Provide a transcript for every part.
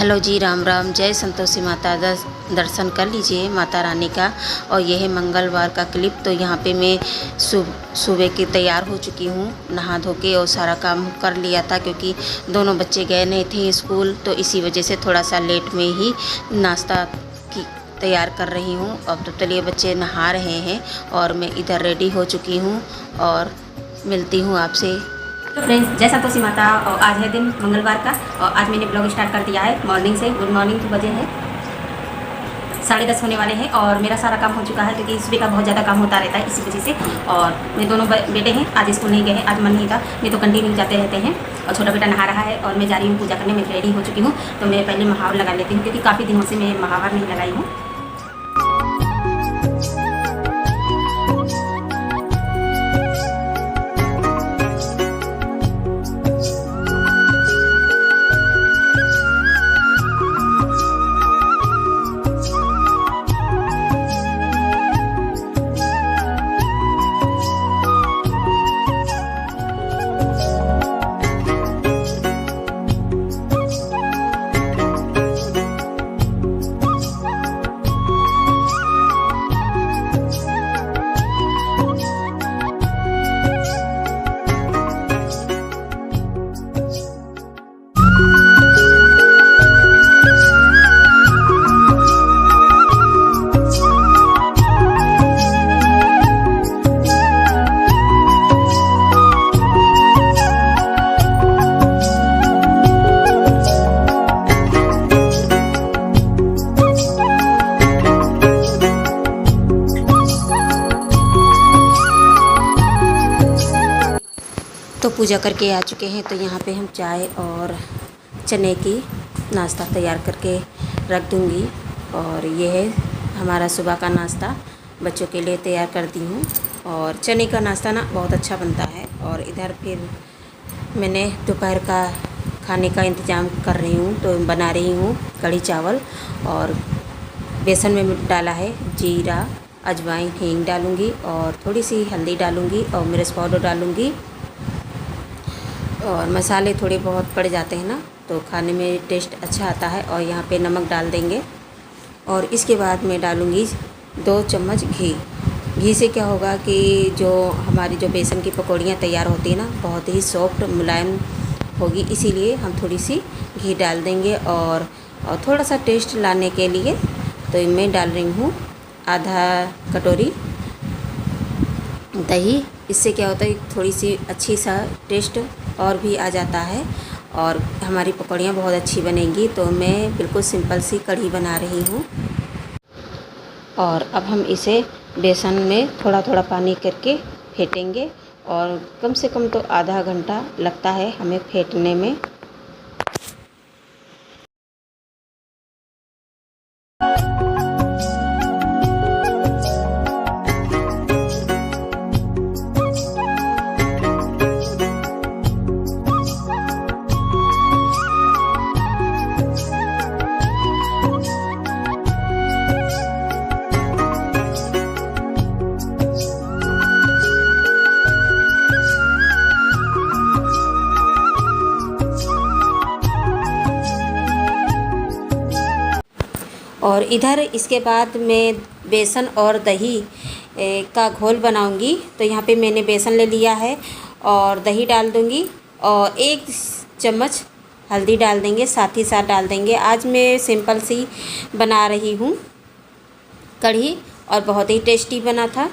Hello जी, राम राम। जय संतोषी माता। दर्शन कर लीजिए माता रानी का। और यह है मंगलवार का क्लिप। तो यहाँ पे मैं सुबह की तैयार हो चुकी हूँ, नहा धो के, और सारा काम कर लिया था क्योंकि दोनों बच्चे गए नहीं थे स्कूल, तो इसी वजह से थोड़ा सा लेट में ही नाश्ता की तैयार कर रही हूँ। अब तो चलिए बच्चे नहा रहे हैं और मैं इधर रेडी हो चुकी हूँ और मिलती हूँ आपसे। तो फ्रेंड्स, जय संतोषी माता। और आज है दिन मंगलवार का और आज मैंने ब्लॉग स्टार्ट कर दिया है मॉर्निंग से। गुड मॉर्निंग की बजे है 10:30 होने वाले हैं और मेरा सारा काम हो चुका है क्योंकि सुबह का बहुत ज़्यादा काम होता रहता है इसी वजह से। और मेरे दोनों बेटे हैं, आज स्कूल नहीं गए हैं, आज मन नहीं था, नहीं तो कंटिन्यू जाते रहते हैं। और छोटा बेटा नहा रहा है और मैं जा रही हूँ पूजा करने में, रेडी हो चुकी हूँ। तो मैं पहले महावर लगा लेती हूँ क्योंकि काफ़ी दिनों से मैं महावर नहीं लगाई हूँ। तो पूजा करके आ चुके हैं। तो यहाँ पे हम चाय और चने की नाश्ता तैयार करके रख दूँगी। और ये है हमारा सुबह का नाश्ता, बच्चों के लिए तैयार करती हूँ। और चने का नाश्ता ना बहुत अच्छा बनता है। और इधर फिर मैंने दोपहर का खाने का इंतज़ाम कर रही हूँ, तो बना रही हूँ कढ़ी चावल। और बेसन में डाला है जीरा, अजवाइन, हींग डालूँगी और थोड़ी सी हल्दी डालूँगी और मिर्च पाउडर डालूँगी। और मसाले थोड़े बहुत पड़ जाते हैं ना, तो खाने में टेस्ट अच्छा आता है। और यहाँ पे नमक डाल देंगे। और इसके बाद मैं डालूँगी 2 चम्मच घी। घी से क्या होगा कि जो हमारी जो बेसन की पकौड़ियाँ तैयार होती हैं ना, बहुत ही सॉफ्ट मुलायम होगी, इसीलिए हम थोड़ी सी घी डाल देंगे। और थोड़ा सा टेस्ट लाने के लिए तो मैं डाल रही हूँ आधा कटोरी दही। इससे क्या होता है, थोड़ी सी अच्छी सा टेस्ट और भी आ जाता है और हमारी पकौड़ियाँ बहुत अच्छी बनेंगी। तो मैं बिल्कुल सिंपल सी कढ़ी बना रही हूँ। और अब हम इसे बेसन में थोड़ा थोड़ा पानी करके फेंटेंगे। और कम से कम तो आधा घंटा लगता है हमें फेंटने में। और इधर इसके बाद मैं बेसन और दही का घोल बनाऊंगी। तो यहाँ पे मैंने बेसन ले लिया है और दही डाल दूंगी और 1 चम्मच हल्दी डाल देंगे, साथ ही साथ डाल देंगे। आज मैं सिंपल सी बना रही हूँ कढ़ी और बहुत ही टेस्टी बना था।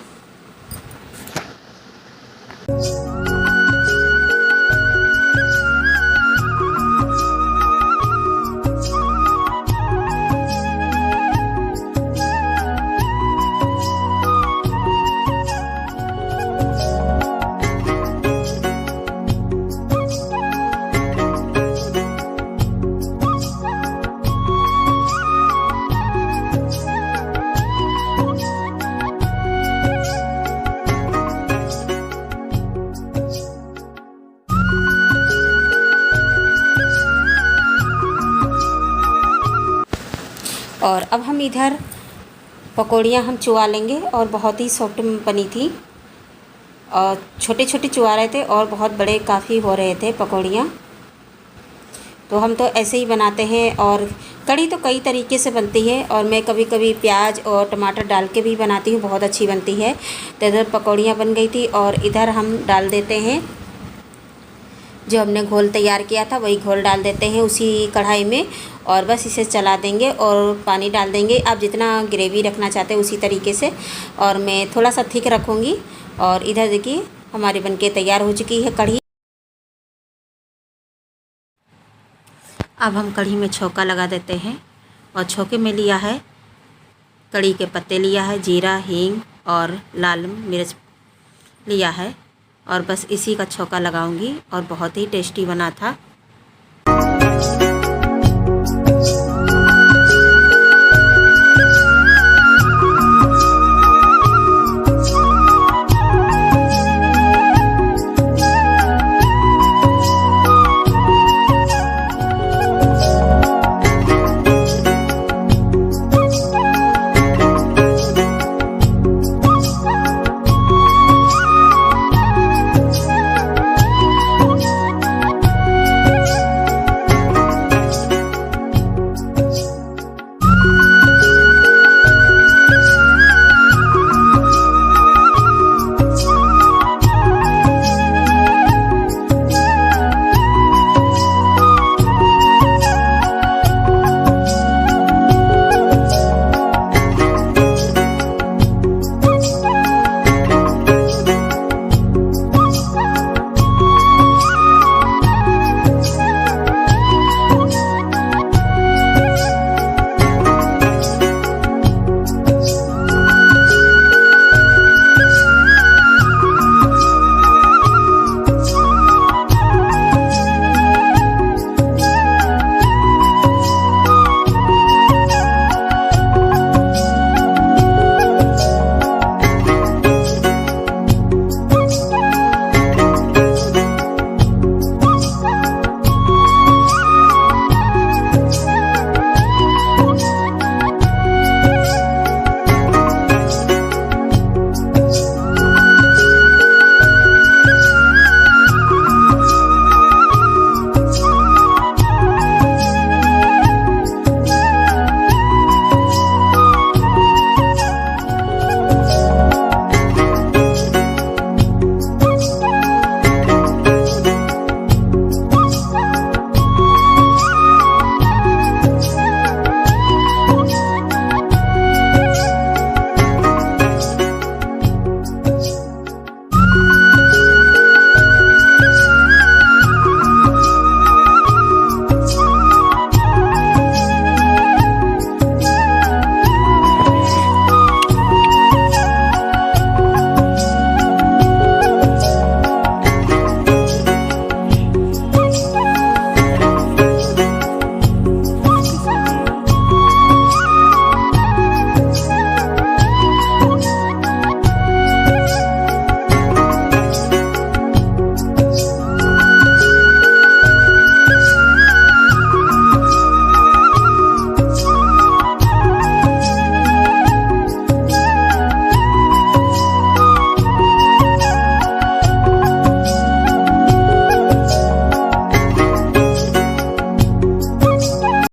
और अब हम इधर पकौड़ियाँ हम चुवा लेंगे और बहुत ही सॉफ्ट बनी थी और छोटे छोटे चुवा रहे थे और बहुत बड़े काफ़ी हो रहे थे पकौड़ियाँ। तो हम तो ऐसे ही बनाते हैं। और कढ़ी तो कई तरीके से बनती है और मैं कभी कभी प्याज और टमाटर डाल के भी बनाती हूँ, बहुत अच्छी बनती है। तो इधर पकौड़ियाँ बन गई थी और इधर हम डाल देते हैं जो हमने घोल तैयार किया था, वही घोल डाल देते हैं उसी कढ़ाई में और बस इसे चला देंगे और पानी डाल देंगे। आप जितना ग्रेवी रखना चाहते हैं उसी तरीके से, और मैं थोड़ा सा थिक रखूँगी। और इधर देखिए हमारी बनके तैयार हो चुकी है कढ़ी। अब हम कढ़ी में छौंका लगा देते हैं और छौंके में लिया है कढ़ी के पत्ते, लिया है जीरा, हींग और लाल मिर्च लिया है और बस इसी का छौंका लगाऊंगी और बहुत ही टेस्टी बना था।